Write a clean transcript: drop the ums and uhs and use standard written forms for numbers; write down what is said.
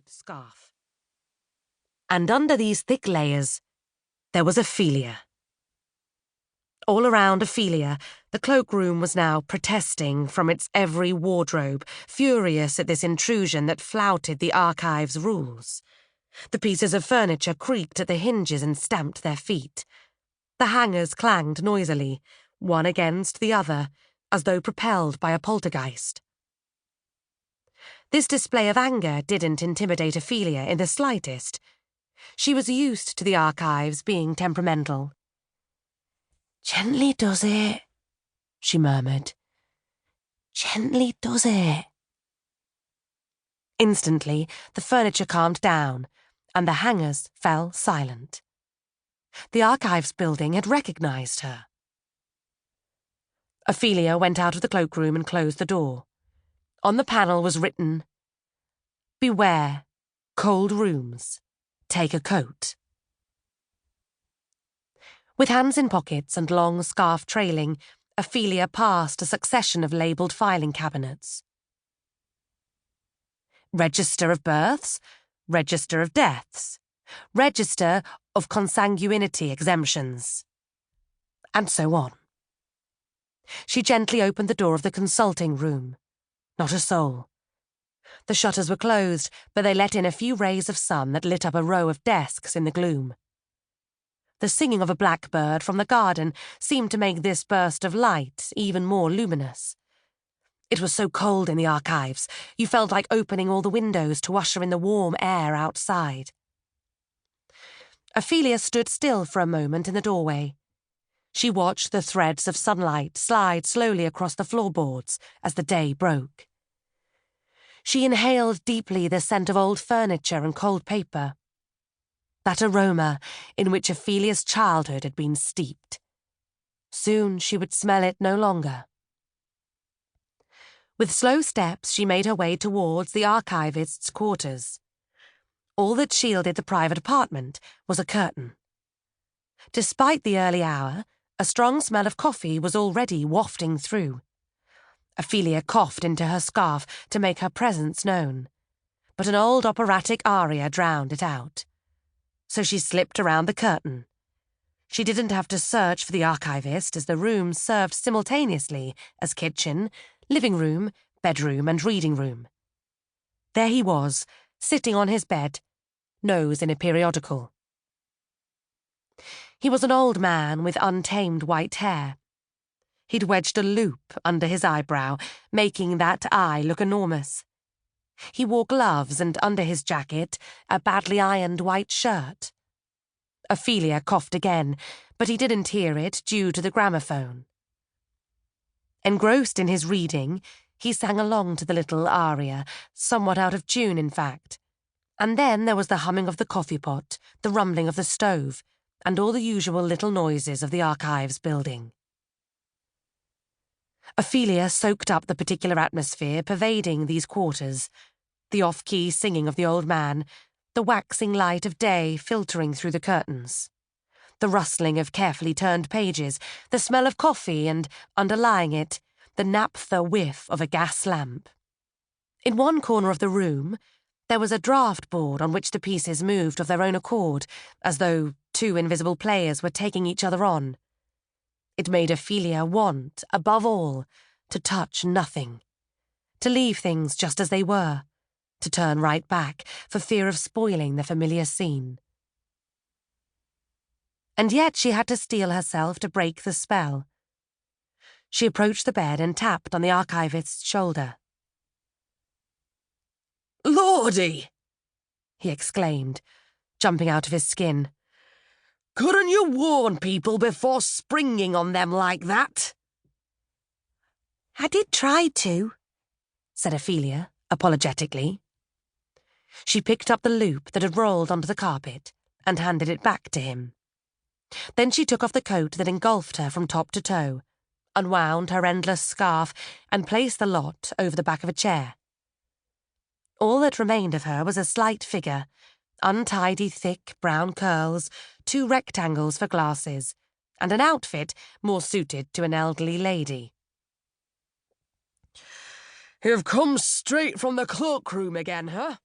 scarf. And under these thick layers, there was Ophelia. All around Ophelia, the cloakroom was now protesting from its every wardrobe, furious at this intrusion that flouted the archive's rules. The pieces of furniture creaked at the hinges and stamped their feet. The hangers clanged noisily, one against the other, as though propelled by a poltergeist. This display of anger didn't intimidate Ophelia in the slightest. She was used to the archives being temperamental. "Gently does it," she murmured. "Gently does it." Instantly, the furniture calmed down, and the hangers fell silent. The archives building had recognized her. Ophelia went out of the cloakroom and closed the door. On the panel was written, "Beware, cold rooms. Take a coat." With hands in pockets and long scarf trailing, Ophelia passed a succession of labelled filing cabinets. Register of births, register of deaths, register of consanguinity exemptions, and so on. She gently opened the door of the consulting room. Not a soul. The shutters were closed, but they let in a few rays of sun that lit up a row of desks in the gloom. The singing of a blackbird from the garden seemed to make this burst of light even more luminous. It was so cold in the archives, you felt like opening all the windows to usher in the warm air outside. Ophelia stood still for a moment in the doorway. She watched the threads of sunlight slide slowly across the floorboards as the day broke. She inhaled deeply the scent of old furniture and cold paper. That aroma in which Ophelia's childhood had been steeped. Soon she would smell it no longer. With slow steps, she made her way towards the archivist's quarters. All that shielded the private apartment was a curtain. Despite the early hour, a strong smell of coffee was already wafting through. Ophelia coughed into her scarf to make her presence known, but an old operatic aria drowned it out. So she slipped around the curtain. She didn't have to search for the archivist, as the rooms served simultaneously as kitchen, living room, bedroom, and reading room. There he was, sitting on his bed, nose in a periodical. He was an old man with untamed white hair. He'd wedged a loop under his eyebrow, making that eye look enormous. He wore gloves and under his jacket, a badly ironed white shirt. Ophelia coughed again, but he didn't hear it due to the gramophone. Engrossed in his reading, he sang along to the little aria, somewhat out of tune, in fact. And then there was the humming of the coffee pot, the rumbling of the stove, and all the usual little noises of the archives building. Ophelia soaked up the particular atmosphere pervading these quarters, the off-key singing of the old man, the waxing light of day filtering through the curtains, the rustling of carefully turned pages, the smell of coffee and, underlying it, the naphtha whiff of a gas lamp. In one corner of the room, there was a draught board on which the pieces moved of their own accord, as though two invisible players were taking each other on. It made Ophelia want, above all, to touch nothing, to leave things just as they were, to turn right back for fear of spoiling the familiar scene. And yet she had to steel herself to break the spell. She approached the bed and tapped on the archivist's shoulder. "Lordy!" he exclaimed, jumping out of his skin. "Couldn't you warn people before springing on them like that?" "I did try to," said Ophelia, apologetically. She picked up the loop that had rolled onto the carpet and handed it back to him. Then she took off the coat that engulfed her from top to toe, unwound her endless scarf, and placed the lot over the back of a chair. All that remained of her was a slight figure, untidy thick brown curls, 2 rectangles for glasses, and an outfit more suited to an elderly lady. "You've come straight from the cloakroom again, huh?"